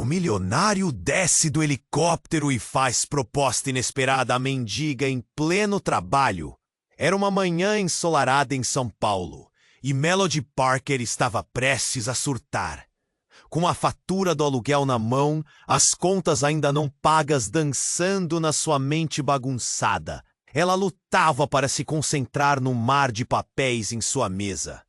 milionário desce do helicóptero e faz proposta inesperada à mendiga em pleno trabalho. Era uma manhã ensolarada em São Paulo, e Melody Parker estava prestes a surtar. Com a fatura do aluguel na mão, as contas ainda não pagas dançando na sua mente bagunçada, ela lutava para se concentrar no mar de papéis em sua mesa.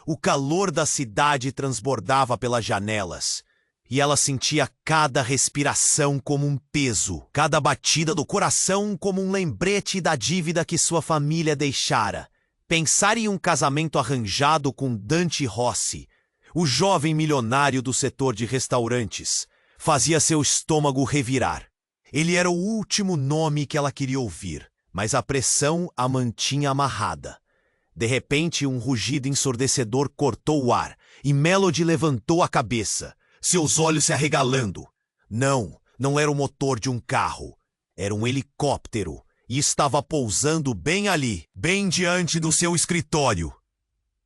O calor da cidade transbordava pelas janelas, e ela sentia cada respiração como um peso, cada batida do coração como um lembrete da dívida que sua família deixara. Pensar em um casamento arranjado com Dante Rossi, o jovem milionário do setor de restaurantes, fazia seu estômago revirar. Ele era o último nome que ela queria ouvir, mas a pressão a mantinha amarrada. De repente, um rugido ensurdecedor cortou o ar, e Melody levantou a cabeça, seus olhos se arregalando. Não era o motor de um carro. Era um helicóptero, e estava pousando bem ali, bem diante do seu escritório.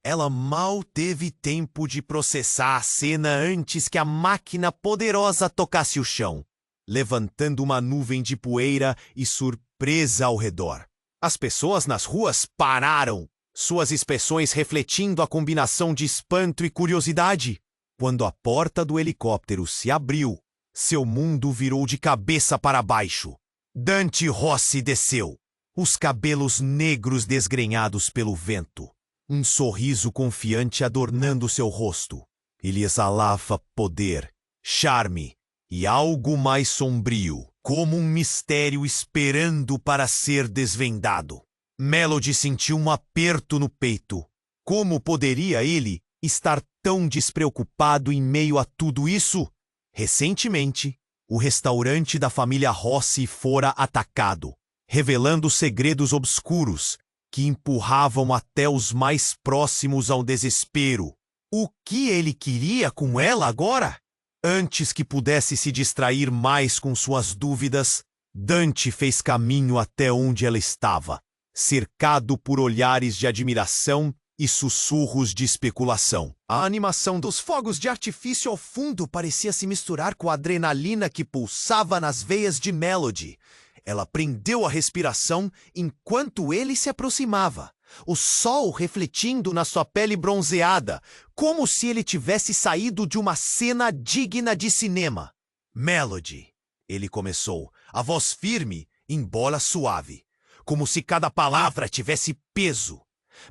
Ela mal teve tempo de processar a cena antes que a máquina poderosa tocasse o chão, levantando uma nuvem de poeira e surpresa ao redor. As pessoas nas ruas pararam, suas expressões refletindo a combinação de espanto e curiosidade. Quando a porta do helicóptero se abriu, seu mundo virou de cabeça para baixo. Dante Rossi desceu, os cabelos negros desgrenhados pelo vento, um sorriso confiante adornando seu rosto. Ele exalava poder, charme e algo mais sombrio, como um mistério esperando para ser desvendado. Melody sentiu um aperto no peito. Como poderia ele estar tão despreocupado em meio a tudo isso? Recentemente, o restaurante da família Rossi fora atacado, revelando segredos obscuros que empurravam até os mais próximos ao desespero. O que ele queria com ela agora? Antes que pudesse se distrair mais com suas dúvidas, Dante fez caminho até onde ela estava, cercado por olhares de admiração e sussurros de especulação. A animação dos fogos de artifício ao fundo parecia se misturar com a adrenalina que pulsava nas veias de Melody. Ela prendeu a respiração enquanto ele se aproximava, o sol refletindo na sua pele bronzeada, como se ele tivesse saído de uma cena digna de cinema. Melody, ele começou, a voz firme, embora suave, como se cada palavra tivesse peso.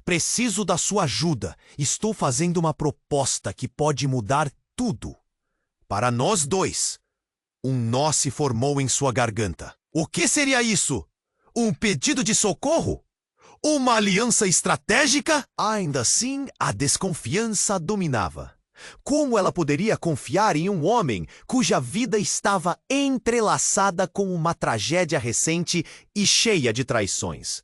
Preciso da sua ajuda. Estou fazendo uma proposta que pode mudar tudo. Para nós dois. Um nó se formou em sua garganta. O que seria isso? Um pedido de socorro? Uma aliança estratégica? Ainda assim, a desconfiança a dominava. Como ela poderia confiar em um homem cuja vida estava entrelaçada com uma tragédia recente e cheia de traições?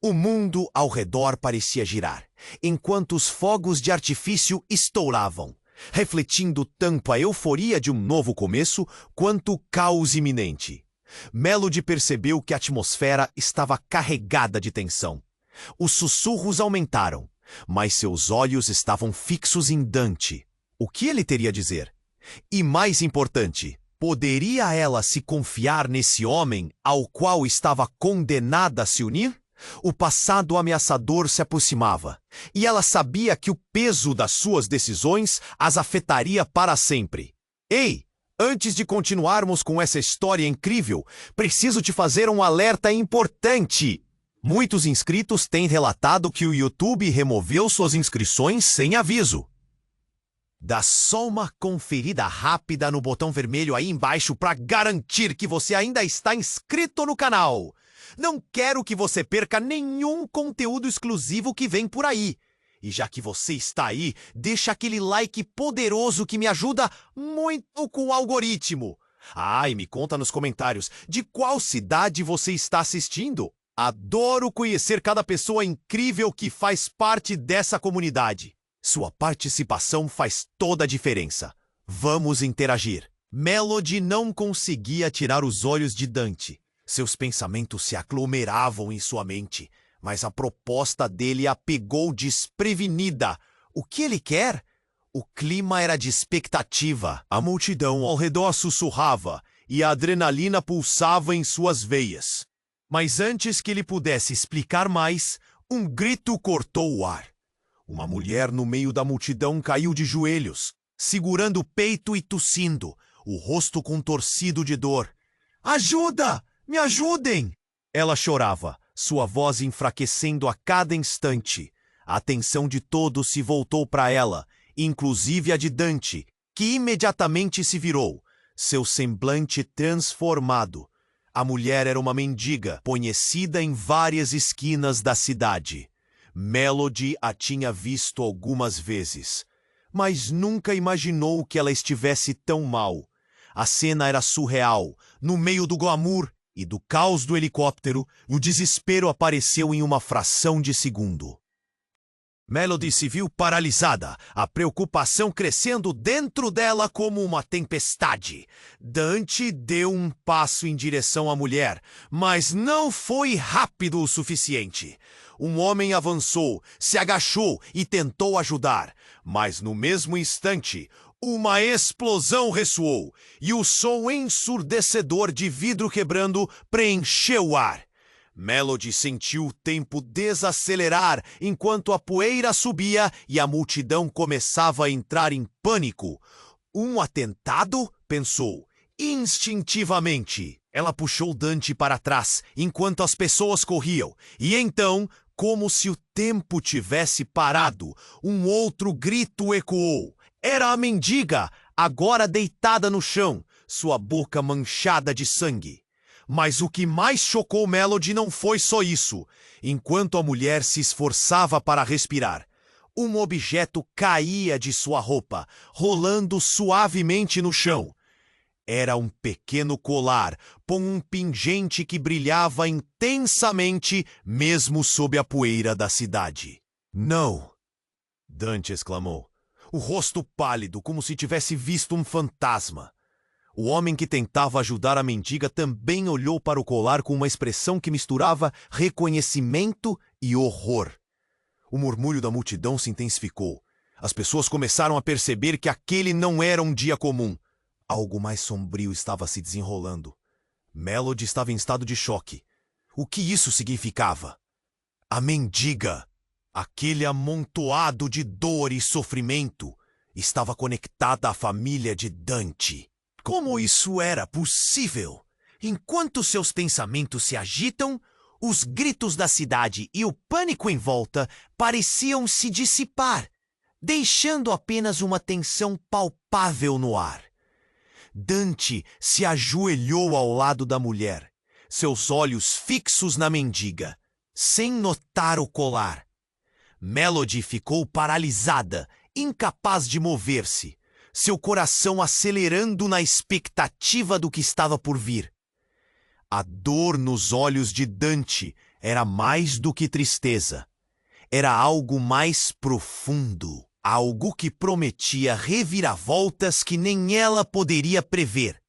O mundo ao redor parecia girar, enquanto os fogos de artifício estouravam, refletindo tanto a euforia de um novo começo quanto o caos iminente. Melody percebeu que a atmosfera estava carregada de tensão. Os sussurros aumentaram, mas seus olhos estavam fixos em Dante. O que ele teria a dizer? E mais importante, poderia ela se confiar nesse homem ao qual estava condenada a se unir? O passado ameaçador se aproximava, e ela sabia que o peso das suas decisões as afetaria para sempre. Ei, antes de continuarmos com essa história incrível, preciso te fazer um alerta importante. Muitos inscritos têm relatado que o YouTube removeu suas inscrições sem aviso. Dá só uma conferida rápida no botão vermelho aí embaixo para garantir que você ainda está inscrito no canal. Não quero que você perca nenhum conteúdo exclusivo que vem por aí. E já que você está aí, deixa aquele like poderoso que me ajuda muito com o algoritmo. E me conta nos comentários de qual cidade você está assistindo. Adoro conhecer cada pessoa incrível que faz parte dessa comunidade. Sua participação faz toda a diferença. Vamos interagir. Melody não conseguia tirar os olhos de Dante. Seus pensamentos se aglomeravam em sua mente, mas a proposta dele a pegou desprevenida. O que ele quer? O clima era de expectativa. A multidão ao redor sussurrava e a adrenalina pulsava em suas veias. Mas antes que ele pudesse explicar mais, um grito cortou o ar. Uma mulher no meio da multidão caiu de joelhos, segurando o peito e tossindo, o rosto contorcido de dor. "Ajuda! Me ajudem!" Ela chorava, sua voz enfraquecendo a cada instante. A atenção de todos se voltou para ela, inclusive a de Dante, que imediatamente se virou, seu semblante transformado. A mulher era uma mendiga, conhecida em várias esquinas da cidade. Melody a tinha visto algumas vezes, mas nunca imaginou que ela estivesse tão mal. A cena era surreal. No meio do glamour e do caos do helicóptero, o desespero apareceu em uma fração de segundo. Melody se viu paralisada, a preocupação crescendo dentro dela como uma tempestade. Dante deu um passo em direção à mulher, mas não foi rápido o suficiente. Um homem avançou, se agachou e tentou ajudar, mas no mesmo instante, uma explosão ressoou e o som ensurdecedor de vidro quebrando preencheu o ar. Melody sentiu o tempo desacelerar enquanto a poeira subia e a multidão começava a entrar em pânico. Um atentado? Pensou. Instintivamente, ela puxou Dante para trás enquanto as pessoas corriam. E então, como se o tempo tivesse parado, um outro grito ecoou. Era a mendiga, agora deitada no chão, sua boca manchada de sangue. Mas o que mais chocou Melody não foi só isso. Enquanto a mulher se esforçava para respirar, um objeto caía de sua roupa, rolando suavemente no chão. Era um pequeno colar com um pingente que brilhava intensamente, mesmo sob a poeira da cidade. "Não!" Dante exclamou, o rosto pálido como se tivesse visto um fantasma. O homem que tentava ajudar a mendiga também olhou para o colar com uma expressão que misturava reconhecimento e horror. O murmúrio da multidão se intensificou. As pessoas começaram a perceber que aquele não era um dia comum. Algo mais sombrio estava se desenrolando. Melody estava em estado de choque. O que isso significava? A mendiga, aquele amontoado de dor e sofrimento, estava conectada à família de Dante. Como isso era possível? Enquanto seus pensamentos se agitam, os gritos da cidade e o pânico em volta pareciam se dissipar, deixando apenas uma tensão palpável no ar. Dante se ajoelhou ao lado da mulher, seus olhos fixos na mendiga, sem notar o colar. Melody ficou paralisada, incapaz de mover-se, seu coração acelerando na expectativa do que estava por vir. A dor nos olhos de Dante era mais do que tristeza. Era algo mais profundo, algo que prometia reviravoltas que nem ela poderia prever.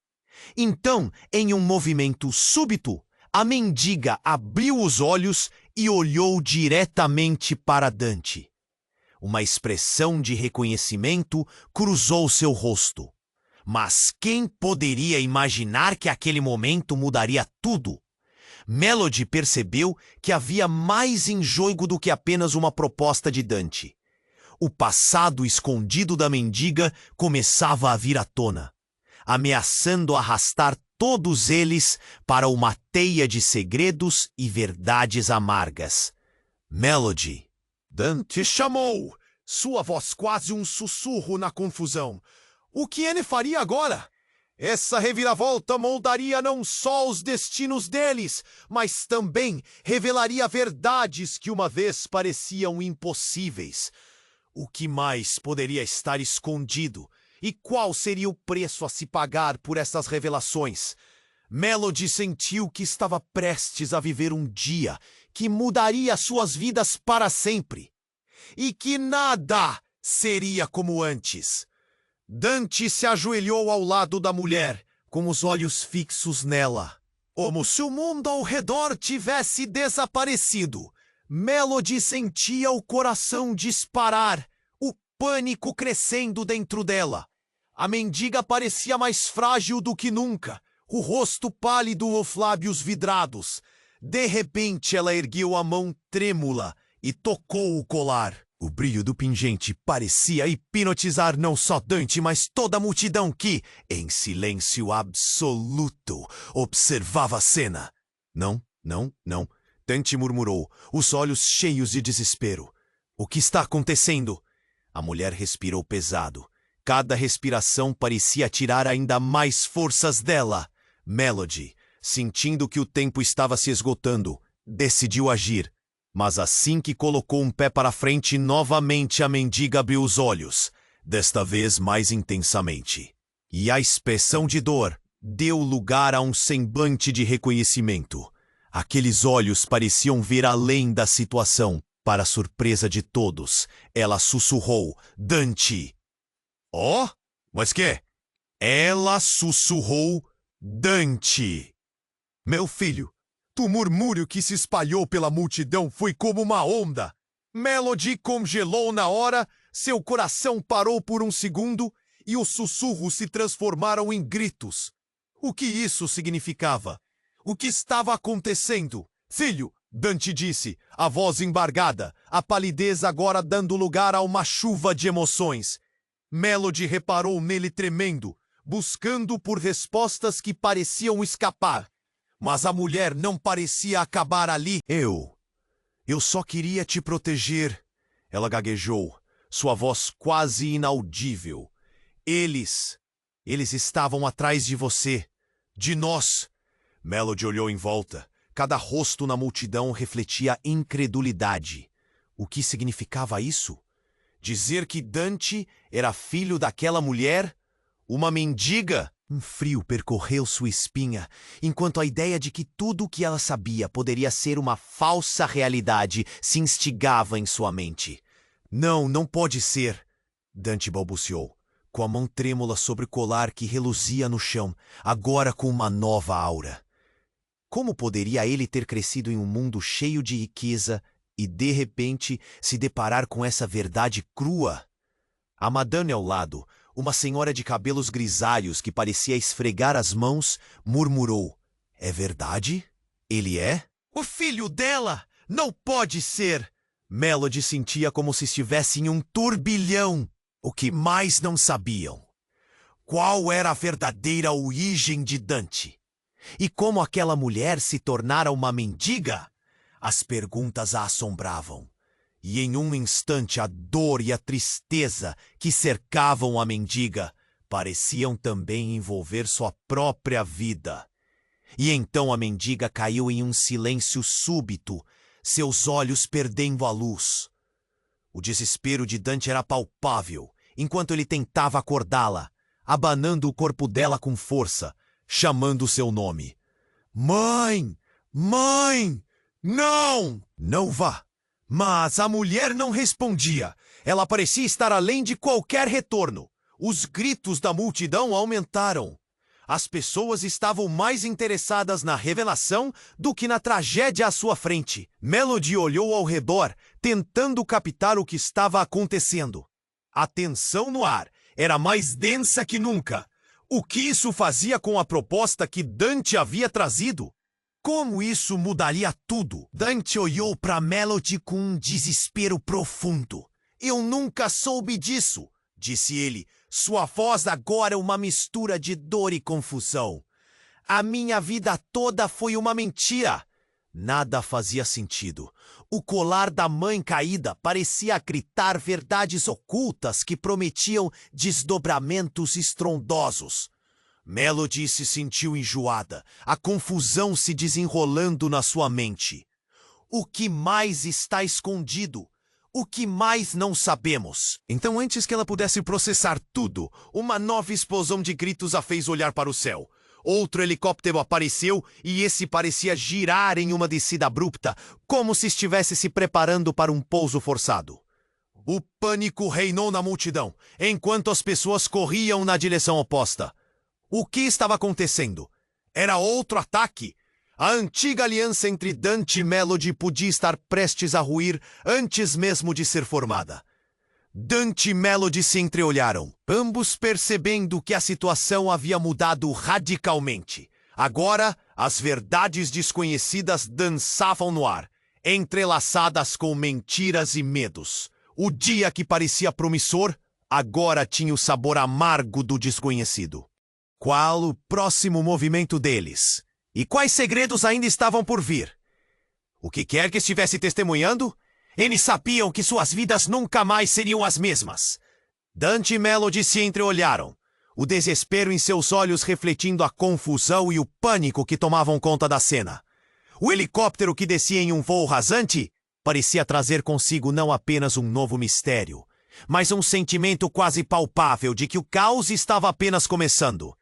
Então, em um movimento súbito, a mendiga abriu os olhos e olhou diretamente para Dante. Uma expressão de reconhecimento cruzou seu rosto. Mas quem poderia imaginar que aquele momento mudaria tudo? Melody percebeu que havia mais em jogo do que apenas uma proposta de Dante. O passado escondido da mendiga começava a vir à tona, ameaçando arrastar todos eles para uma teia de segredos e verdades amargas. Melody. Dante chamou, sua voz quase um sussurro na confusão. O que ele faria agora? Essa reviravolta moldaria não só os destinos deles, mas também revelaria verdades que uma vez pareciam impossíveis. O que mais poderia estar escondido? E qual seria o preço a se pagar por essas revelações? Melody sentiu que estava prestes a viver um dia que mudaria suas vidas para sempre. E que nada seria como antes. Dante se ajoelhou ao lado da mulher, com os olhos fixos nela, como se o mundo ao redor tivesse desaparecido. Melody sentia o coração disparar, o pânico crescendo dentro dela. A mendiga parecia mais frágil do que nunca, o rosto pálido, os lábios vidrados. De repente, ela ergueu a mão trêmula e tocou o colar. O brilho do pingente parecia hipnotizar não só Dante, mas toda a multidão que, em silêncio absoluto, observava a cena. Não. Dante murmurou, os olhos cheios de desespero. O que está acontecendo? A mulher respirou pesado. Cada respiração parecia tirar ainda mais forças dela. Melody, sentindo que o tempo estava se esgotando, decidiu agir. Mas assim que colocou um pé para frente, novamente a mendiga abriu os olhos, desta vez mais intensamente. E a expressão de dor deu lugar a um semblante de reconhecimento. Aqueles olhos pareciam ver além da situação. Para a surpresa de todos, ela sussurrou, Dante. Oh? Mas que? Ela sussurrou, Dante. Meu filho, o murmúrio que se espalhou pela multidão foi como uma onda. Melody congelou na hora, seu coração parou por um segundo e os sussurros se transformaram em gritos. O que isso significava? O que estava acontecendo? Filho, Dante disse, a voz embargada, a palidez agora dando lugar a uma chuva de emoções. Melody reparou nele tremendo, buscando por respostas que pareciam escapar. Mas a mulher não parecia acabar ali. Eu só queria te proteger. Ela gaguejou, sua voz quase inaudível. Eles estavam atrás de você, de nós. Melody olhou em volta. Cada rosto na multidão refletia incredulidade. O que significava isso? Dizer que Dante era filho daquela mulher? Uma mendiga? Um frio percorreu sua espinha, enquanto a ideia de que tudo o que ela sabia poderia ser uma falsa realidade se instigava em sua mente. Não pode ser, Dante balbuciou, com a mão trêmula sobre o colar que reluzia no chão, agora com uma nova aura. Como poderia ele ter crescido em um mundo cheio de riqueza e, de repente, se deparar com essa verdade crua? A madame ao lado, uma senhora de cabelos grisalhos que parecia esfregar as mãos, murmurou. É verdade? Ele é? O filho dela! Não pode ser! Melody sentia como se estivesse em um turbilhão. O que mais não sabiam? Qual era a verdadeira origem de Dante? E como aquela mulher se tornara uma mendiga? As perguntas a assombravam. E em um instante a dor e a tristeza que cercavam a mendiga pareciam também envolver sua própria vida. E então a mendiga caiu em um silêncio súbito, seus olhos perdendo a luz. O desespero de Dante era palpável, enquanto ele tentava acordá-la, abanando o corpo dela com força, chamando seu nome. Mãe! Mãe! Não! Não vá! Mas a mulher não respondia. Ela parecia estar além de qualquer retorno. Os gritos da multidão aumentaram. As pessoas estavam mais interessadas na revelação do que na tragédia à sua frente. Melody olhou ao redor, tentando captar o que estava acontecendo. A tensão no ar era mais densa que nunca. O que isso fazia com a proposta que Dante havia trazido? Como isso mudaria tudo? Dante olhou para Melody com um desespero profundo. Eu nunca soube disso, disse ele. Sua voz agora é uma mistura de dor e confusão. A minha vida toda foi uma mentira. Nada fazia sentido. O colar da mãe caída parecia gritar verdades ocultas que prometiam desdobramentos estrondosos. Melody se sentiu enjoada, a confusão se desenrolando na sua mente. O que mais está escondido? O que mais não sabemos? Então, antes que ela pudesse processar tudo, uma nova explosão de gritos a fez olhar para o céu. Outro helicóptero apareceu e esse parecia girar em uma descida abrupta, como se estivesse se preparando para um pouso forçado. O pânico reinou na multidão, enquanto as pessoas corriam na direção oposta. O que estava acontecendo? Era outro ataque? A antiga aliança entre Dante e Melody podia estar prestes a ruir antes mesmo de ser formada. Dante e Melody se entreolharam, ambos percebendo que a situação havia mudado radicalmente. Agora, as verdades desconhecidas dançavam no ar, entrelaçadas com mentiras e medos. O dia que parecia promissor, agora tinha o sabor amargo do desconhecido. Qual o próximo movimento deles? E quais segredos ainda estavam por vir? O que quer que estivesse testemunhando, eles sabiam que suas vidas nunca mais seriam as mesmas. Dante e Melody se entreolharam, o desespero em seus olhos refletindo a confusão e o pânico que tomavam conta da cena. O helicóptero que descia em um voo rasante parecia trazer consigo não apenas um novo mistério, mas um sentimento quase palpável de que o caos estava apenas começando.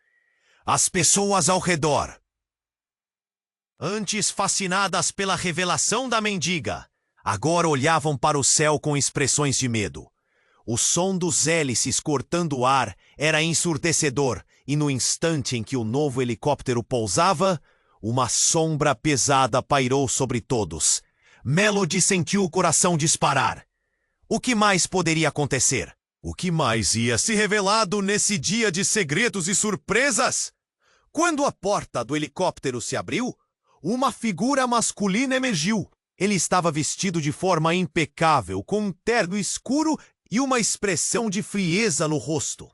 As pessoas ao redor, antes fascinadas pela revelação da mendiga, agora olhavam para o céu com expressões de medo. O som dos hélices cortando o ar era ensurdecedor, e no instante em que o novo helicóptero pousava, uma sombra pesada pairou sobre todos. Melody sentiu o coração disparar. O que mais poderia acontecer? O que mais ia se revelado nesse dia de segredos e surpresas? Quando a porta do helicóptero se abriu, uma figura masculina emergiu. Ele estava vestido de forma impecável, com um terno escuro e uma expressão de frieza no rosto.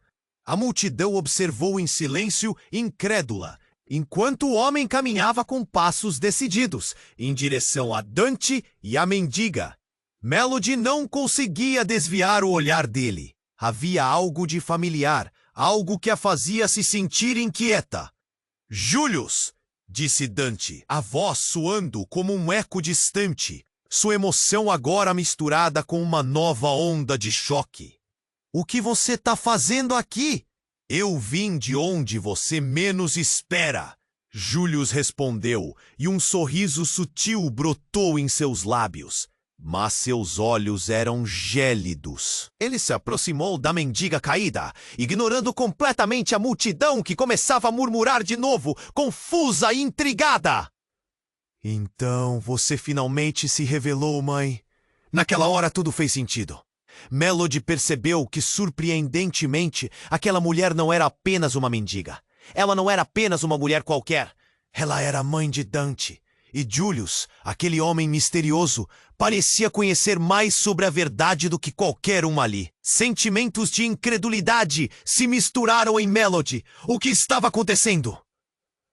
A multidão observou em silêncio, incrédula, enquanto o homem caminhava com passos decididos, em direção a Dante e a mendiga. Melody não conseguia desviar o olhar dele. Havia algo de familiar, algo que a fazia se sentir inquieta. Julius! Disse Dante, a voz soando como um eco distante, sua emoção agora misturada com uma nova onda de choque. O que você tá fazendo aqui? Eu vim de onde você menos espera, Julius respondeu, e um sorriso sutil brotou em seus lábios. Mas seus olhos eram gélidos. Ele se aproximou da mendiga caída, ignorando completamente a multidão que começava a murmurar de novo, confusa e intrigada. Então você finalmente se revelou, mãe. Naquela hora tudo fez sentido. Melody percebeu que, surpreendentemente, aquela mulher não era apenas uma mendiga. Ela não era apenas uma mulher qualquer. Ela era a mãe de Dante. E Julius, aquele homem misterioso, parecia conhecer mais sobre a verdade do que qualquer um ali. Sentimentos de incredulidade se misturaram em Melody. O que estava acontecendo?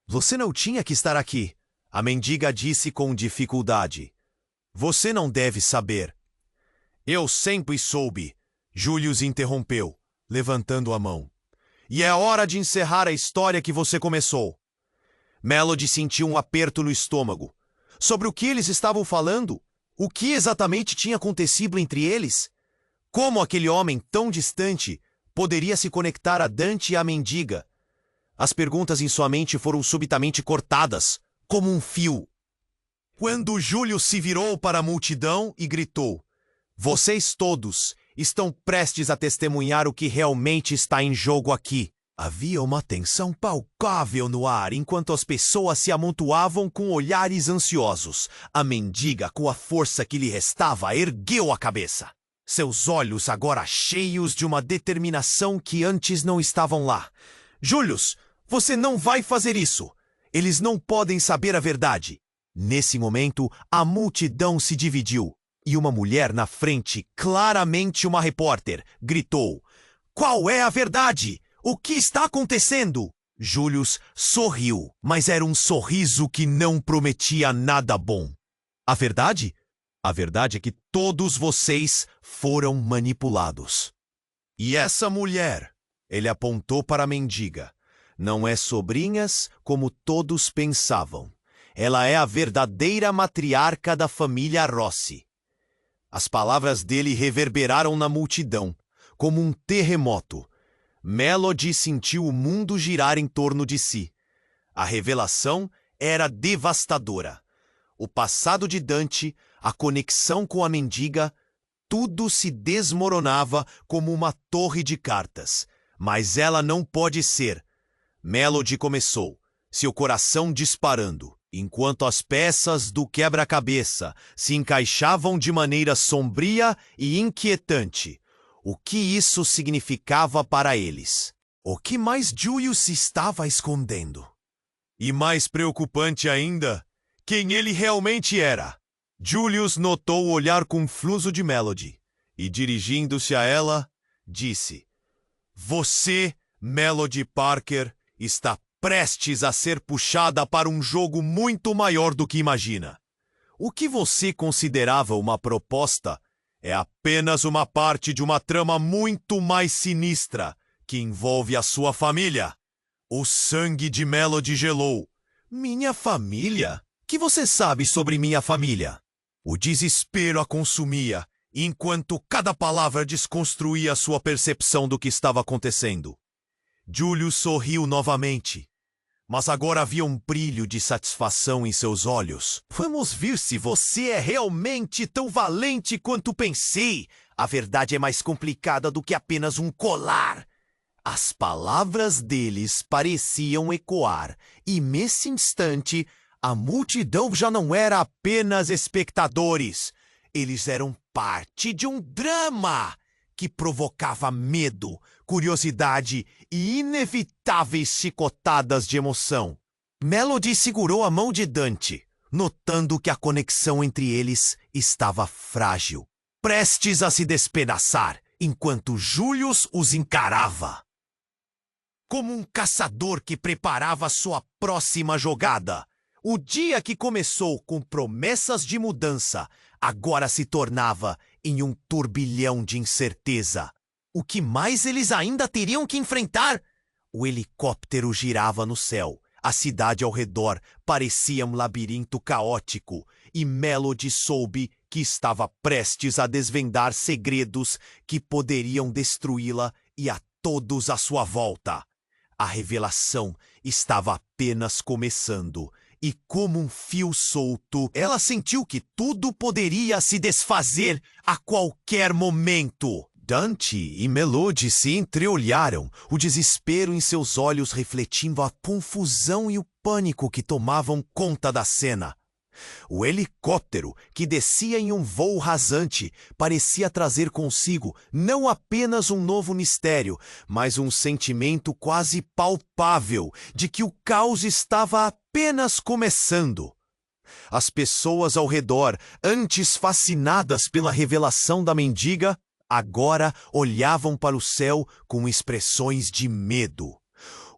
Você não tinha que estar aqui, a mendiga disse com dificuldade. Você não deve saber. Eu sempre soube, Julius interrompeu, levantando a mão. E é hora de encerrar a história que você começou. Melody sentiu um aperto no estômago. Sobre o que eles estavam falando? O que exatamente tinha acontecido entre eles? Como aquele homem tão distante poderia se conectar a Dante e a mendiga? As perguntas em sua mente foram subitamente cortadas, como um fio. Quando Júlio se virou para a multidão e gritou: "Vocês todos estão prestes a testemunhar o que realmente está em jogo aqui." Havia uma tensão palpável no ar enquanto as pessoas se amontoavam com olhares ansiosos. A mendiga, com a força que lhe restava, ergueu a cabeça. Seus olhos agora cheios de uma determinação que antes não estavam lá. "Julius, você não vai fazer isso! Eles não podem saber a verdade." Nesse momento, a multidão se dividiu. E uma mulher na frente, claramente uma repórter, gritou: "Qual é a verdade? O que está acontecendo?" Julius sorriu, mas era um sorriso que não prometia nada bom. "A verdade? A verdade é que todos vocês foram manipulados. E essa mulher," ele apontou para a mendiga, "não é sobrinhas como todos pensavam. Ela é a verdadeira matriarca da família Rossi." As palavras dele reverberaram na multidão, como um terremoto. Melody sentiu o mundo girar em torno de si. A revelação era devastadora. O passado de Dante, a conexão com a mendiga, tudo se desmoronava como uma torre de cartas. Mas ela não pode ser. Melody começou, seu coração disparando, enquanto as peças do quebra-cabeça se encaixavam de maneira sombria e inquietante. o que isso significava para eles. O que mais Julius estava escondendo? E mais preocupante ainda, quem ele realmente era. Julius notou o olhar confuso de Melody e, dirigindo-se a ela, disse: "Você, Melody Parker, está prestes a ser puxada para um jogo muito maior do que imagina. O que você considerava uma proposta é apenas uma parte de uma trama muito mais sinistra que envolve a sua família." O sangue de Melody gelou. "Minha família? Que você sabe sobre minha família?" O desespero a consumia, enquanto cada palavra desconstruía sua percepção do que estava acontecendo. Julius sorriu novamente, mas agora havia um brilho de satisfação em seus olhos. "Vamos ver se você é realmente tão valente quanto pensei. A verdade é mais complicada do que apenas um colar." As palavras deles pareciam ecoar, e nesse instante, a multidão já não era apenas espectadores. Eles eram parte de um drama que provocava medo, curiosidade e inevitáveis chicotadas de emoção. Melody segurou a mão de Dante, notando que a conexão entre eles estava frágil, prestes a se despedaçar, enquanto Julius os encarava como um caçador que preparava sua próxima jogada. O dia que começou com promessas de mudança, agora se tornava em um turbilhão de incerteza. O que mais eles ainda teriam que enfrentar? O helicóptero girava no céu. A cidade ao redor parecia um labirinto caótico, e Melody soube que estava prestes a desvendar segredos que poderiam destruí-la e a todos à sua volta. A revelação estava apenas começando, e como um fio solto, ela sentiu que tudo poderia se desfazer a qualquer momento. Dante e Melody se entreolharam, o desespero em seus olhos refletindo a confusão e o pânico que tomavam conta da cena. O helicóptero, que descia em um voo rasante, parecia trazer consigo não apenas um novo mistério, mas um sentimento quase palpável de que o caos estava apenas começando. As pessoas ao redor, antes fascinadas pela revelação da mendiga, agora olhavam para o céu com expressões de medo.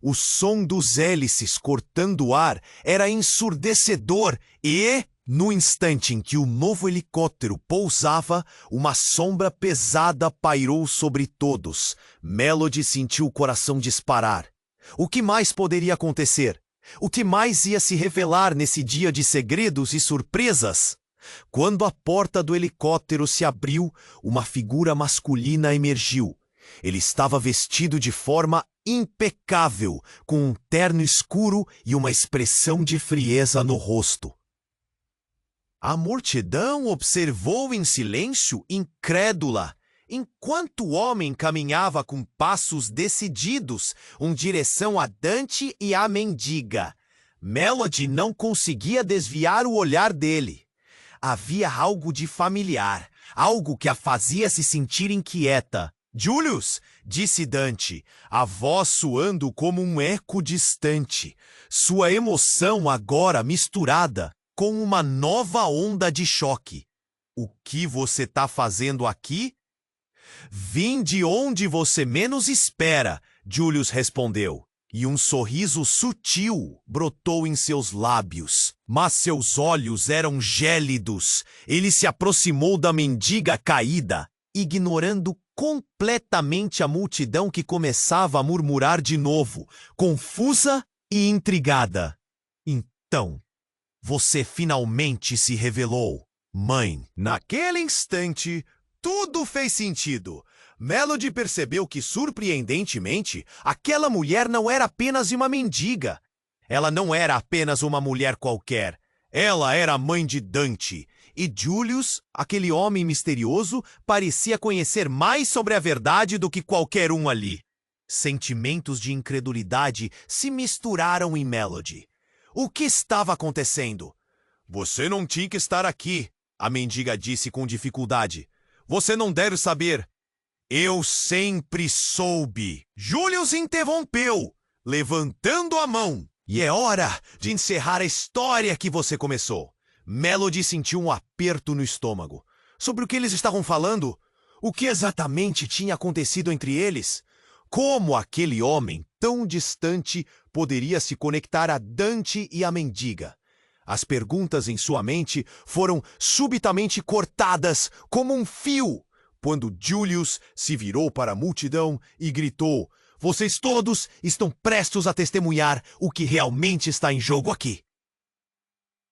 O som dos hélices cortando o ar era ensurdecedor e, no instante em que o novo helicóptero pousava, uma sombra pesada pairou sobre todos. Melody sentiu o coração disparar. O que mais poderia acontecer? O que mais ia se revelar nesse dia de segredos e surpresas? Quando a porta do helicóptero se abriu, uma figura masculina emergiu. Ele estava vestido de forma impecável, com um terno escuro e uma expressão de frieza no rosto. A multidão observou em silêncio, incrédula, enquanto o homem caminhava com passos decididos em direção a Dante e a mendiga. Melody não conseguia desviar o olhar dele. Havia algo de familiar, algo que a fazia se sentir inquieta. "Julius", disse Dante, a voz soando como um eco distante, sua emoção agora misturada com uma nova onda de choque. "O que você está fazendo aqui?" "Vim de onde você menos espera", Julius respondeu, e um sorriso sutil brotou em seus lábios. Mas seus olhos eram gélidos. Ele se aproximou da mendiga caída, ignorando completamente a multidão que começava a murmurar de novo, confusa e intrigada. "Então, você finalmente se revelou, mãe." Naquele instante, tudo fez sentido. Melody percebeu que, surpreendentemente, aquela mulher não era apenas uma mendiga. Ela não era apenas uma mulher qualquer. Ela era a mãe de Dante. E Julius, aquele homem misterioso, parecia conhecer mais sobre a verdade do que qualquer um ali. Sentimentos de incredulidade se misturaram em Melody. O que estava acontecendo? "Você não tinha que estar aqui", a mendiga disse com dificuldade. "Você não deve saber." Eu sempre soube. Julius interrompeu, levantando a mão. E é hora de encerrar a história que você começou. Melody sentiu um aperto no estômago. Sobre o que eles estavam falando? O que exatamente tinha acontecido entre eles? Como aquele homem tão distante poderia se conectar a Dante e a mendiga? As perguntas em sua mente foram subitamente cortadas como um fio, quando Julius se virou para a multidão e gritou: "Vocês todos estão prestes a testemunhar o que realmente está em jogo aqui."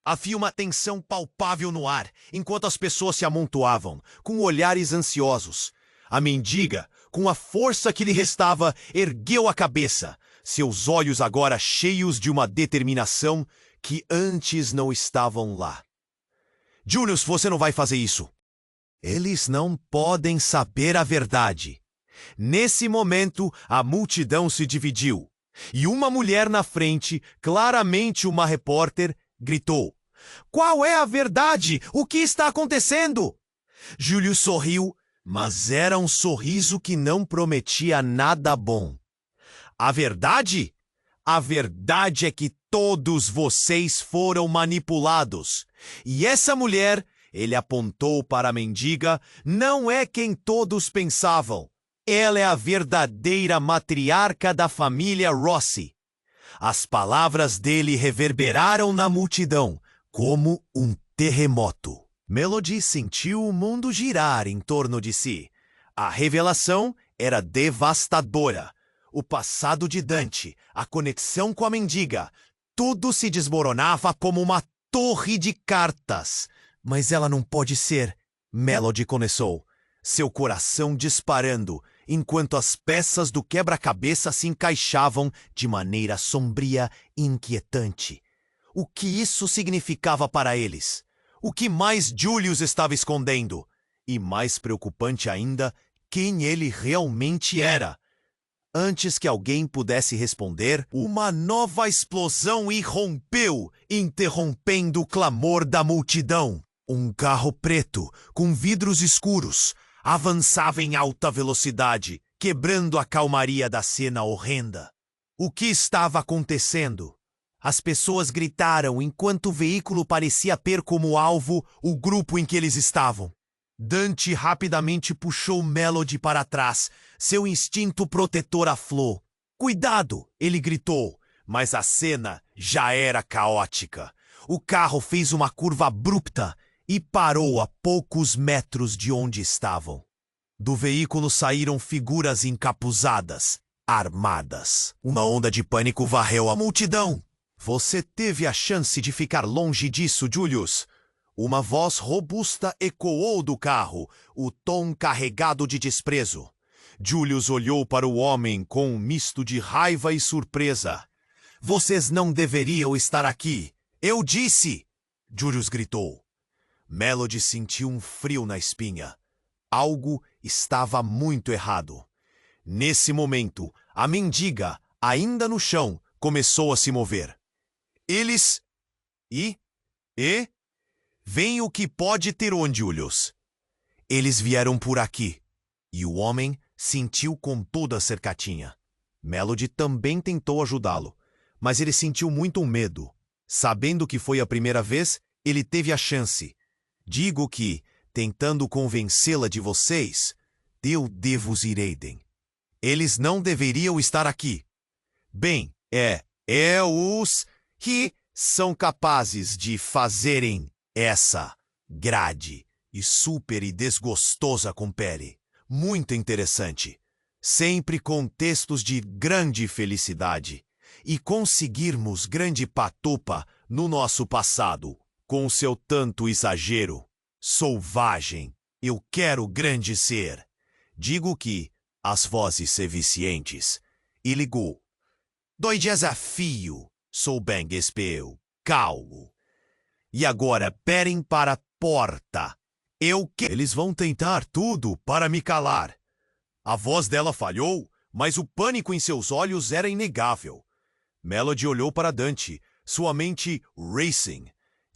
Havia uma tensão palpável no ar, enquanto as pessoas se amontoavam, com olhares ansiosos. A mendiga, com a força que lhe restava, ergueu a cabeça, seus olhos agora cheios de uma determinação que antes não estavam lá. "Julius, você não vai fazer isso." Eles não podem saber a verdade. Nesse momento, a multidão se dividiu, e uma mulher na frente, claramente uma repórter, gritou: "Qual é a verdade? O que está acontecendo?" Julius sorriu, mas era um sorriso que não prometia nada bom. "A verdade? A verdade é que todos vocês foram manipulados. E essa mulher," ele apontou para a mendiga, "não é quem todos pensavam. Ela é a verdadeira matriarca da família Rossi." As palavras dele reverberaram na multidão, como um terremoto. Melody sentiu o mundo girar em torno de si. A revelação era devastadora. O passado de Dante, a conexão com a mendiga, tudo se desmoronava como uma torre de cartas. "Mas ela não pode ser," Melody começou, seu coração disparando, enquanto as peças do quebra-cabeça se encaixavam de maneira sombria e inquietante. O que isso significava para eles? O que mais Julius estava escondendo? E mais preocupante ainda, quem ele realmente era? Antes que alguém pudesse responder, uma nova explosão irrompeu, interrompendo o clamor da multidão. Um carro preto, com vidros escuros, avançava em alta velocidade, quebrando a calmaria da cena horrenda. O que estava acontecendo? As pessoas gritaram enquanto o veículo parecia ter como alvo o grupo em que eles estavam. Dante rapidamente puxou Melody para trás, seu instinto protetor à flor. "Cuidado!" ele gritou, mas a cena já era caótica. O carro fez uma curva abrupta e parou a poucos metros de onde estavam. Do veículo saíram figuras encapuzadas, armadas. Uma onda de pânico varreu a multidão. "Você teve a chance de ficar longe disso, Julius." Uma voz robusta ecoou do carro, o tom carregado de desprezo. Julius olhou para o homem com um misto de raiva e surpresa. "Vocês não deveriam estar aqui. Eu disse!" Julius gritou. Melody sentiu um frio na espinha. Algo estava muito errado. Nesse momento, a mendiga, ainda no chão, começou a se mover. "Eles... E? Vem o que pode ter onde, Julius?" "Eles vieram por aqui." E o homem sentiu com toda a cercatinha. Melody também tentou ajudá-lo, mas ele sentiu muito medo. Sabendo que foi a primeira vez, ele teve a chance. "Digo que, tentando convencê-la de vocês, eu devo ir Aiden. Eles não deveriam estar aqui." "Bem, os que são capazes de fazerem essa grade e super e desgostosa com pele. Muito interessante. Sempre com textos de grande felicidade. E conseguirmos grande patopa no nosso passado, com seu tanto exagero. Selvagem, eu quero grande ser." Digo que as vozes eficientes. E ligou. "Do desafio, sou bem espeu, calmo. E agora perem para a porta. Eles vão tentar tudo para me calar." A voz dela falhou, mas o pânico em seus olhos era inegável. Melody olhou para Dante, sua mente racing.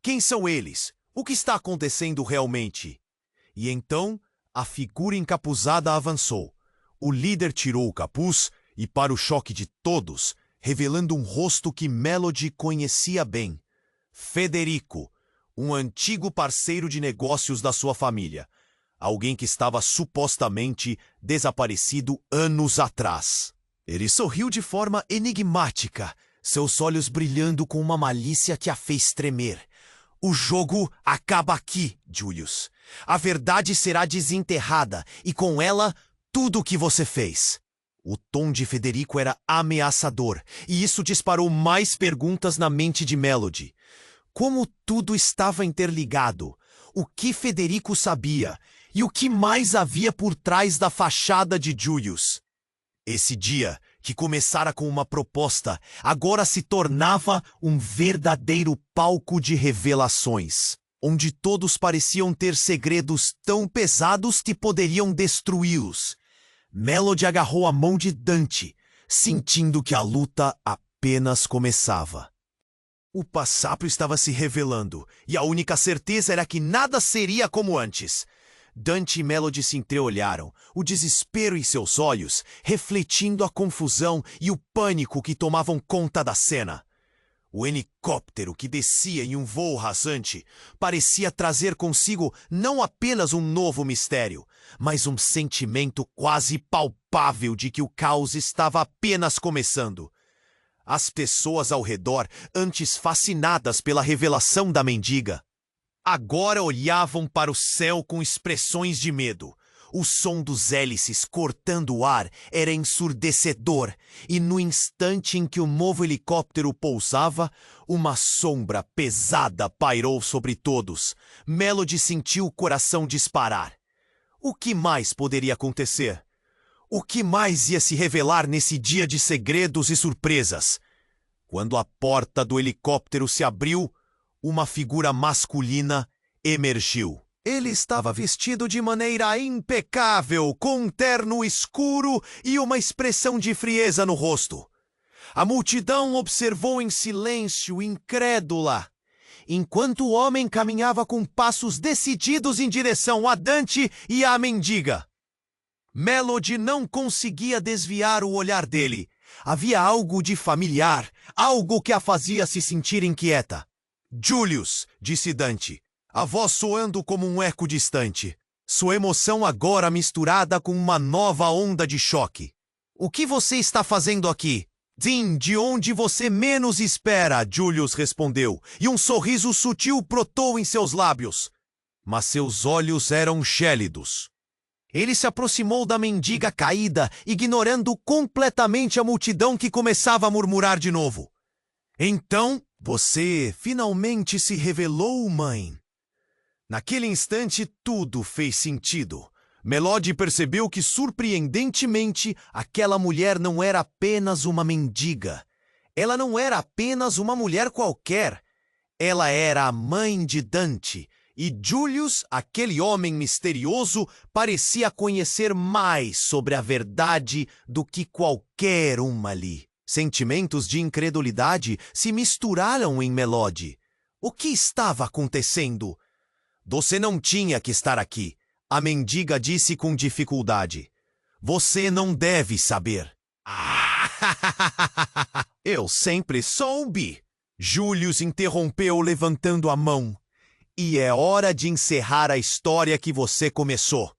Quem são eles? O que está acontecendo realmente? E então, A figura encapuzada avançou. O líder tirou o capuz e, para o choque de todos, revelando um rosto que Melody conhecia bem. Federico, um antigo parceiro de negócios da sua família. Alguém que estava supostamente desaparecido anos atrás. Ele sorriu de forma enigmática, seus olhos brilhando com uma malícia que a fez tremer. O jogo acaba aqui, Julius. A verdade será desenterrada e com ela tudo o que você fez. O tom de Federico era ameaçador e isso disparou mais perguntas na mente de Melody. Como tudo estava interligado? O que Federico sabia? E o que mais havia por trás da fachada de Julius? Esse dia, que começara com uma proposta, agora se tornava um verdadeiro palco de revelações, onde todos pareciam ter segredos tão pesados que poderiam destruí-los. Melody agarrou a mão de Dante, sentindo que a luta apenas começava. O passapo estava se revelando, e a única certeza era que nada seria como antes. Dante e Melody se entreolharam, o desespero em seus olhos, refletindo a confusão e o pânico que tomavam conta da cena. O helicóptero que descia em um voo rasante parecia trazer consigo não apenas um novo mistério, mas um sentimento quase palpável de que o caos estava apenas começando. As pessoas ao redor, antes fascinadas pela revelação da mendiga, agora olhavam para o céu com expressões de medo. O som dos hélices cortando o ar era ensurdecedor, e no instante em que o novo helicóptero pousava, uma sombra pesada pairou sobre todos. Melody sentiu o coração disparar. O que mais poderia acontecer? O que mais ia se revelar nesse dia de segredos e surpresas? Quando a porta do helicóptero se abriu, uma figura masculina emergiu. Ele estava vestido de maneira impecável, com um terno escuro e uma expressão de frieza no rosto. A multidão observou em silêncio, incrédula, enquanto o homem caminhava com passos decididos em direção a Dante e à mendiga. Melody não conseguia desviar o olhar dele. Havia algo de familiar, algo que a fazia se sentir inquieta. Julius, disse Dante, a voz soando como um eco distante. Sua emoção agora misturada com uma nova onda de choque. O que você está fazendo aqui? Sim, de onde você menos espera, Julius respondeu, e um sorriso sutil brotou em seus lábios. Mas seus olhos eram gélidos. Ele se aproximou da mendiga caída, ignorando completamente a multidão que começava a murmurar de novo. Então, você finalmente se revelou, mãe. Naquele instante, tudo fez sentido. Melody percebeu que, surpreendentemente, aquela mulher não era apenas uma mendiga. Ela não era apenas uma mulher qualquer. Ela era a mãe de Dante. E Julius, aquele homem misterioso, parecia conhecer mais sobre a verdade do que qualquer uma ali. Sentimentos de incredulidade se misturaram em Melody. O que estava acontecendo? Você não tinha que estar aqui, a mendiga disse com dificuldade. Você não deve saber. Eu sempre soube. Julius interrompeu levantando a mão. E é hora de encerrar a história que você começou.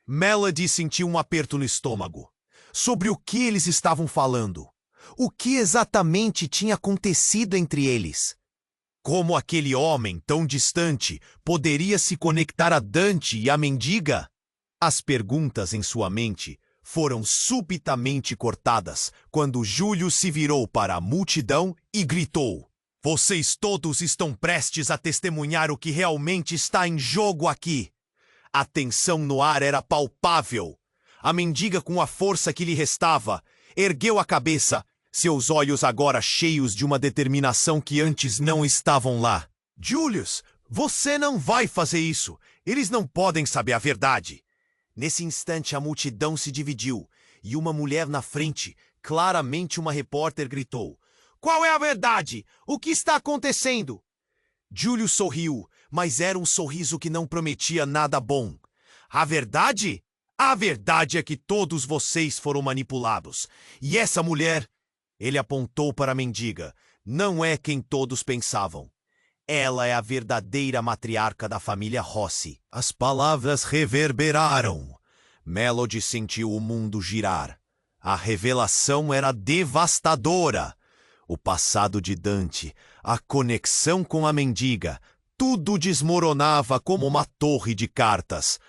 Melody sentiu um aperto no estômago. Sobre o que eles estavam falando? O que exatamente tinha acontecido entre eles? Como aquele homem tão distante poderia se conectar a Dante e a mendiga? As perguntas em sua mente foram subitamente cortadas quando Júlio se virou para a multidão e gritou: Vocês todos estão prestes a testemunhar o que realmente está em jogo aqui. A tensão no ar era palpável. A mendiga, com a força que lhe restava, ergueu a cabeça, seus olhos agora cheios de uma determinação que antes não estavam lá. Julius, você não vai fazer isso. Eles não podem saber a verdade. Nesse instante, a multidão se dividiu e uma mulher na frente, claramente uma repórter, gritou: Qual é a verdade? O que está acontecendo? Julius sorriu, mas era um sorriso que não prometia nada bom. A verdade? A verdade é que todos vocês foram manipulados. E essa mulher, ele apontou para a mendiga, não é quem todos pensavam. Ela é a verdadeira matriarca da família Rossi. As palavras reverberaram. Melody sentiu o mundo girar. A revelação era devastadora. O passado de Dante, a conexão com a mendiga, tudo desmoronava como uma torre de cartas.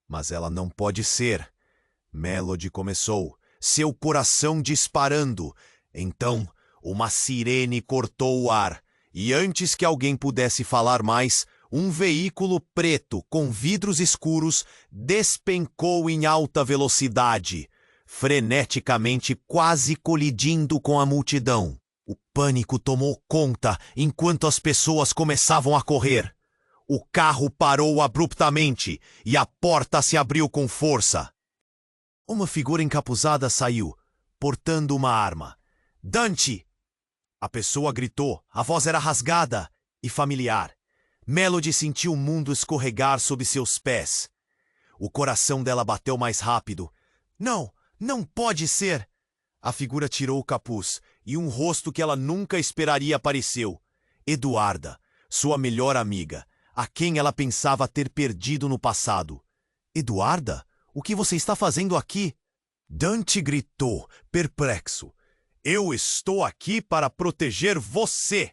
Mas ela não pode ser. Melody começou, seu coração disparando. Então, uma sirene cortou o ar. E antes que alguém pudesse falar mais, um veículo preto com vidros escuros despencou em alta velocidade, freneticamente quase colidindo com a multidão. O pânico tomou conta enquanto as pessoas começavam a correr. O carro parou abruptamente e a porta se abriu com força. Uma figura encapuzada saiu, portando uma arma. Dante! A pessoa gritou, a voz era rasgada e familiar. Melody sentiu o mundo escorregar sob seus pés. O coração dela bateu mais rápido. Não, não pode ser! A figura tirou o capuz e um rosto que ela nunca esperaria apareceu. Eduarda, sua melhor amiga, a quem ela pensava ter perdido no passado. Eduarda, o que você está fazendo aqui? Dante gritou, perplexo. Eu estou aqui para proteger você,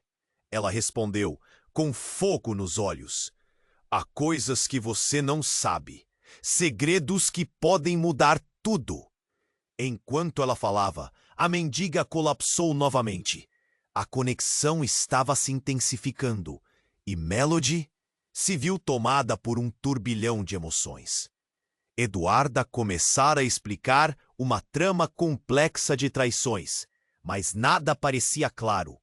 ela respondeu, com fogo nos olhos. Há coisas que você não sabe, segredos que podem mudar tudo. Enquanto ela falava, a mendiga colapsou novamente. A conexão estava se intensificando e Melody se viu tomada por um turbilhão de emoções. Eduarda começara a explicar uma trama complexa de traições, mas nada parecia claro.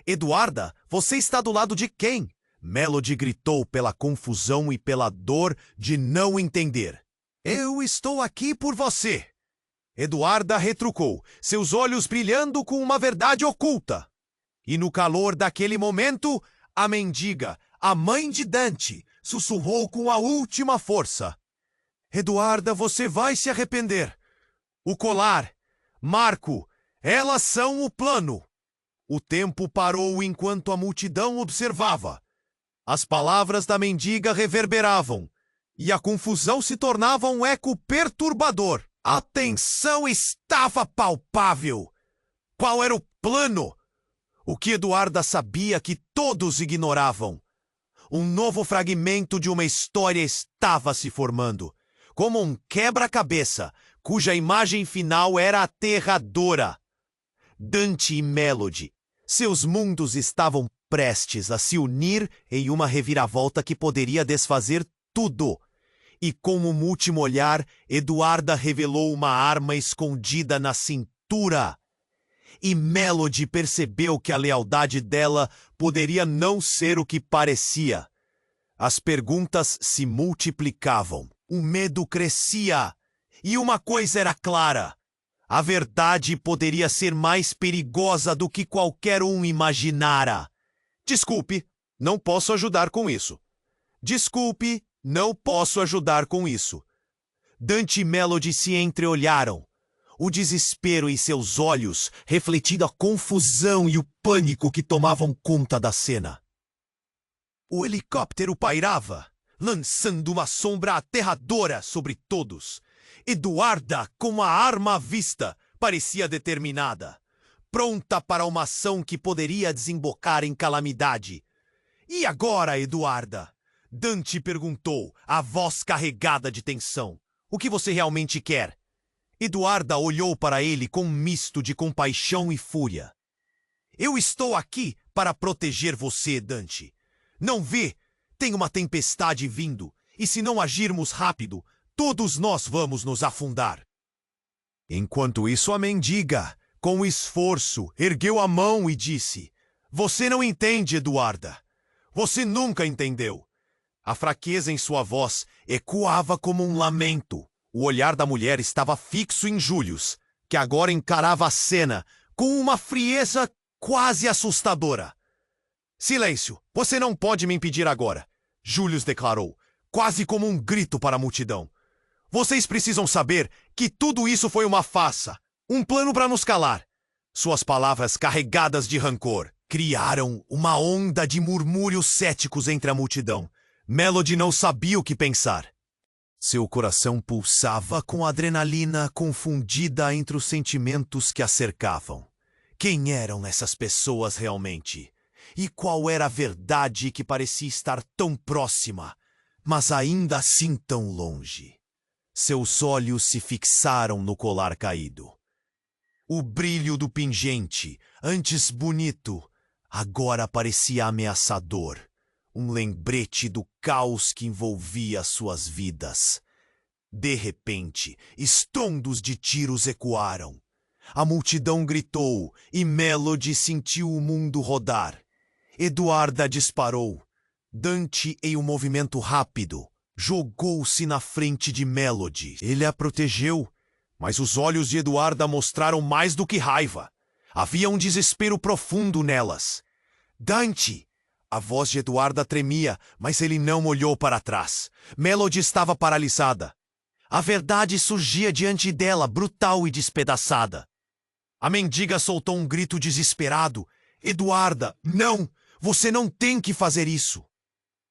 Eduarda, você está do lado de quem? Melody gritou pela confusão e pela dor de não entender. Eu estou aqui por você. Eduarda retrucou, seus olhos brilhando com uma verdade oculta. E no calor daquele momento, a mendiga, a mãe de Dante, sussurrou com a última força. Eduarda, você vai se arrepender. O colar, Marco, elas são o plano. O tempo parou enquanto a multidão observava. As palavras da mendiga reverberavam, e a confusão se tornava um eco perturbador. A tensão estava palpável. Qual era o plano? O que Eduarda sabia que todos ignoravam. Um novo fragmento de uma história estava se formando, como um quebra-cabeça, cuja imagem final era aterradora. Dante e Melody, seus mundos estavam prestes a se unir em uma reviravolta que poderia desfazer tudo. E com um último olhar, Eduarda revelou uma arma escondida na cintura. E Melody percebeu que a lealdade dela poderia não ser o que parecia. As perguntas se multiplicavam, o medo crescia. E uma coisa era clara. A verdade poderia ser mais perigosa do que qualquer um imaginara. Desculpe, não posso ajudar com isso. Desculpe, não posso ajudar com isso. Dante e Melody se entreolharam. O desespero em seus olhos refletindo a confusão e o pânico que tomavam conta da cena. O helicóptero pairava, lançando uma sombra aterradora sobre todos. Eduarda, com a arma à vista, parecia determinada, pronta para uma ação que poderia desembocar em calamidade. E agora, Eduarda? Dante perguntou, a voz carregada de tensão. O que você realmente quer? Eduarda olhou para ele com um misto de compaixão e fúria. Eu estou aqui para proteger você, Dante. Não vê? Tem uma tempestade vindo, e se não agirmos rápido, todos nós vamos nos afundar. Enquanto isso, a mendiga, com esforço, ergueu a mão e disse: Você não entende, Eduarda. Você nunca entendeu. A fraqueza em sua voz ecoava como um lamento. O olhar da mulher estava fixo em Július, que agora encarava a cena com uma frieza quase assustadora. Silêncio! Você não pode me impedir agora, Július declarou, quase como um grito para a multidão. Vocês precisam saber que tudo isso foi uma farsa, um plano para nos calar. Suas palavras carregadas de rancor criaram uma onda de murmúrios céticos entre a multidão. Melody não sabia o que pensar. Seu coração pulsava com adrenalina confundida entre os sentimentos que a cercavam. Quem eram essas pessoas realmente? E qual era a verdade que parecia estar tão próxima, mas ainda assim tão longe? Seus olhos se fixaram no colar caído. O brilho do pingente, antes bonito, agora parecia ameaçador. Um lembrete do caos que envolvia suas vidas. De repente, estondos de tiros ecoaram. A multidão gritou e Melody sentiu o mundo rodar. Eduarda disparou. Dante, em um movimento rápido, jogou-se na frente de Melody. Ele a protegeu, mas os olhos de Eduarda mostraram mais do que raiva. Havia um desespero profundo nelas. Dante! A voz de Eduarda tremia, mas ele não olhou para trás. Melody estava paralisada. A verdade surgia diante dela, brutal e despedaçada. A mendiga soltou um grito desesperado. Eduarda, não! Você não tem que fazer isso!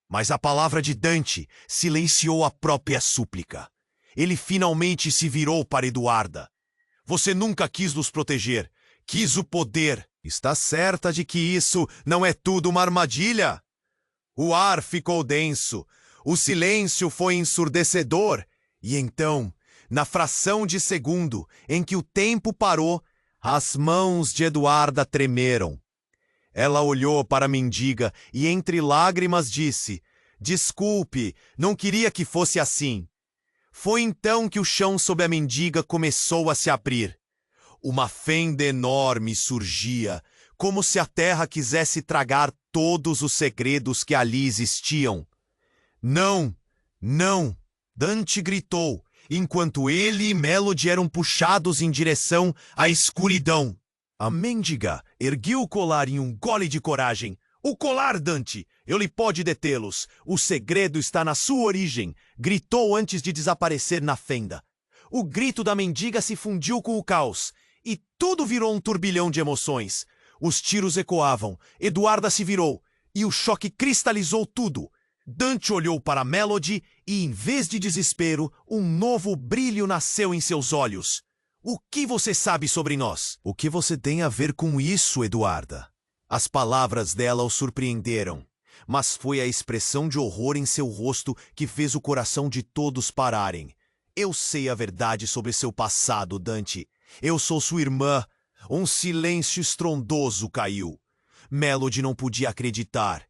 Mas a palavra de Dante silenciou a própria súplica. Ele finalmente se virou para Eduarda. Você nunca quis nos proteger. Quis o poder. Está certa de que isso não é tudo uma armadilha? O ar ficou denso. O silêncio foi ensurdecedor. E então, na fração de segundo em que o tempo parou, as mãos de Eduarda tremeram. Ela olhou para a mendiga e entre lágrimas disse: Desculpe, não queria que fosse assim. Foi então que o chão sob a mendiga começou a se abrir. Uma fenda enorme surgia, como se a terra quisesse tragar todos os segredos que ali existiam. Não, não! Dante gritou, enquanto ele e Melody eram puxados em direção à escuridão. A mendiga ergueu o colar em um gole de coragem. O colar, Dante! Eu lhe pode detê-los. O segredo está na sua origem, gritou antes de desaparecer na fenda. O grito da mendiga se fundiu com o caos, e tudo virou um turbilhão de emoções. Os tiros ecoavam, Eduarda se virou, e o choque cristalizou tudo. Dante olhou para Melody e, em vez de desespero, um novo brilho nasceu em seus olhos. O que você sabe sobre nós? O que você tem a ver com isso, Eduarda? As palavras dela o surpreenderam, mas foi a expressão de horror em seu rosto que fez o coração de todos pararem. Eu sei a verdade sobre seu passado, Dante. Eu sou sua irmã. Um silêncio estrondoso caiu. Melody não podia acreditar.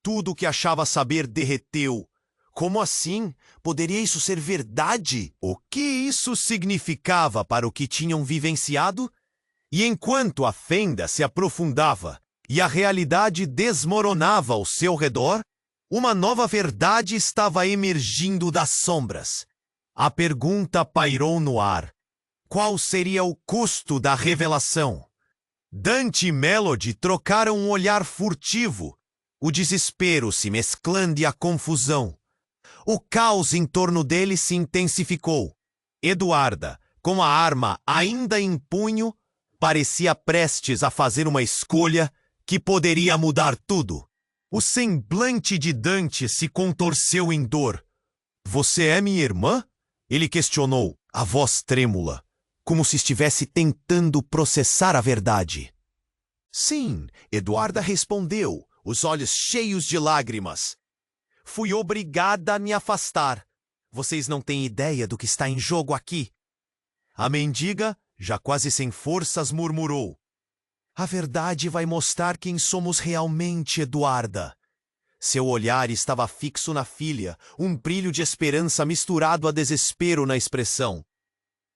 Tudo o que achava saber derreteu. Como assim? Poderia isso ser verdade? O que isso significava para o que tinham vivenciado? E enquanto a fenda se aprofundava e a realidade desmoronava ao seu redor, uma nova verdade estava emergindo das sombras. A pergunta pairou no ar. Qual seria o custo da revelação? Dante e Melody trocaram um olhar furtivo, o desespero se mesclando e a confusão. O caos em torno deles se intensificou. Eduarda, com a arma ainda em punho, parecia prestes a fazer uma escolha que poderia mudar tudo. O semblante de Dante se contorceu em dor. Você é minha irmã? Ele questionou, a voz trêmula, como se estivesse tentando processar a verdade. Sim, Eduarda respondeu, os olhos cheios de lágrimas. Fui obrigada a me afastar. Vocês não têm ideia do que está em jogo aqui. A mendiga, já quase sem forças, murmurou. A verdade vai mostrar quem somos realmente, Eduarda. Seu olhar estava fixo na filha, um brilho de esperança misturado a desespero na expressão.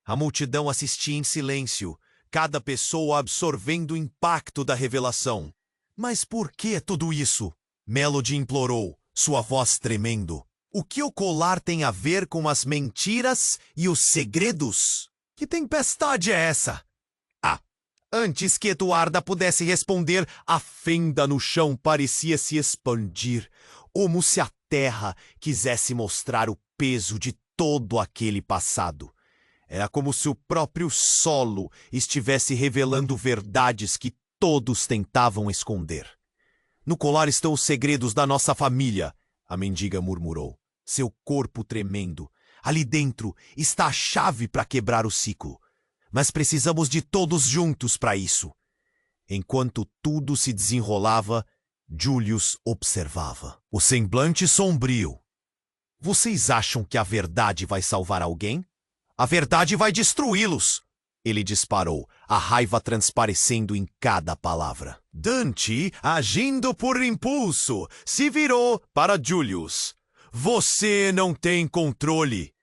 A multidão assistia em silêncio, cada pessoa absorvendo o impacto da revelação. Mas por que tudo isso? Melody implorou, sua voz tremendo. O que o colar tem a ver com as mentiras e os segredos? Que tempestade é essa? Antes que Eduarda pudesse responder, a fenda no chão parecia se expandir, como se a terra quisesse mostrar o peso de todo aquele passado. Era como se o próprio solo estivesse revelando verdades que todos tentavam esconder. No colar estão os segredos da nossa família, a mendiga murmurou, seu corpo tremendo. Ali dentro está a chave para quebrar o ciclo. Mas precisamos de todos juntos para isso. Enquanto tudo se desenrolava, Julius observava, o semblante sombrio. Vocês acham que a verdade vai salvar alguém? A verdade vai destruí-los! Ele disparou, a raiva transparecendo em cada palavra. Dante, agindo por impulso, se virou para Julius. Você não tem controle.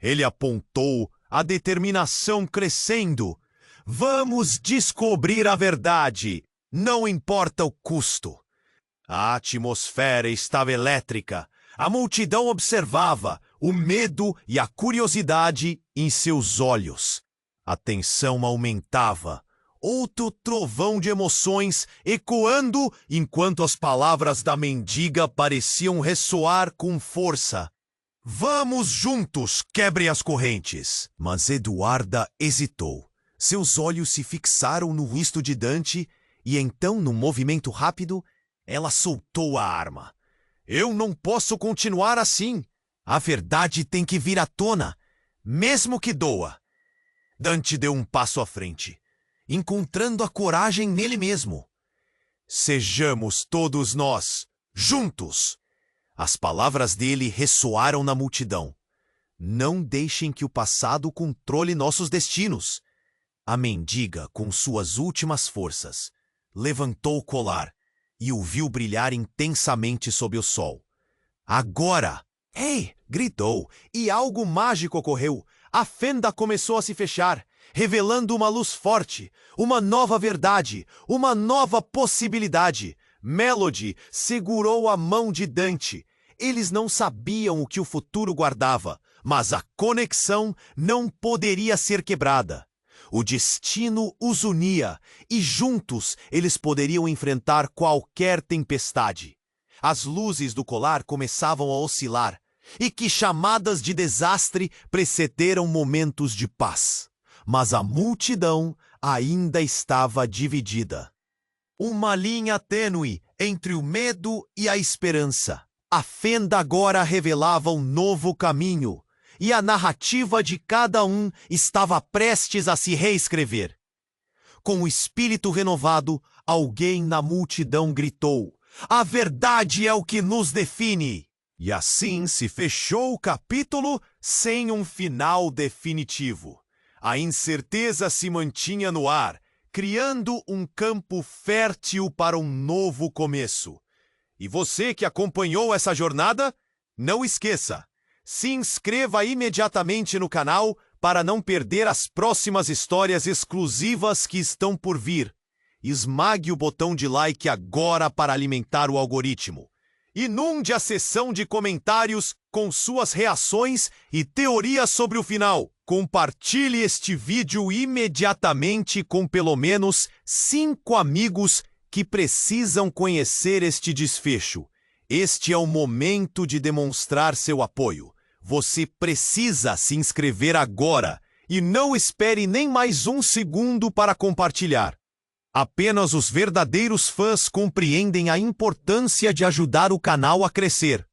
Ele apontou, a determinação crescendo. Vamos descobrir a verdade, não importa o custo. A atmosfera estava elétrica. A multidão observava, o medo e a curiosidade em seus olhos. A tensão aumentava. Outro trovão de emoções ecoando enquanto as palavras da mendiga pareciam ressoar com força. Vamos juntos, quebre as correntes. Mas Eduarda hesitou. Seus olhos se fixaram no rosto de Dante e então, num movimento rápido, ela soltou a arma. Eu não posso continuar assim. A verdade tem que vir à tona, mesmo que doa. Dante deu um passo à frente, encontrando a coragem nele mesmo. Sejamos todos nós, juntos. As palavras dele ressoaram na multidão. Não deixem que o passado controle nossos destinos. A mendiga, com suas últimas forças, levantou o colar e o viu brilhar intensamente sob o sol. Agora! Ei! Gritou, e algo mágico ocorreu. A fenda começou a se fechar, revelando uma luz forte, uma nova verdade, uma nova possibilidade. Melody segurou a mão de Dante. Eles não sabiam o que o futuro guardava, mas a conexão não poderia ser quebrada. O destino os unia, e juntos eles poderiam enfrentar qualquer tempestade. As luzes do colar começavam a oscilar, e que chamadas de desastre precederam momentos de paz. Mas a multidão ainda estava dividida. Uma linha tênue entre o medo e a esperança. A fenda agora revelava um novo caminho, e a narrativa de cada um estava prestes a se reescrever. Com o espírito renovado, alguém na multidão gritou: "A verdade é o que nos define!" E assim se fechou o capítulo sem um final definitivo. A incerteza se mantinha no ar, criando um campo fértil para um novo começo. E você que acompanhou essa jornada, não esqueça, se inscreva imediatamente no canal para não perder as próximas histórias exclusivas que estão por vir. Esmague o botão de like agora para alimentar o algoritmo. Inunde a seção de comentários com suas reações e teorias sobre o final. Compartilhe este vídeo imediatamente com pelo menos 5 amigos que precisam conhecer este desfecho. Este é o momento de demonstrar seu apoio. Você precisa se inscrever agora e não espere nem mais um segundo para compartilhar. Apenas os verdadeiros fãs compreendem a importância de ajudar o canal a crescer.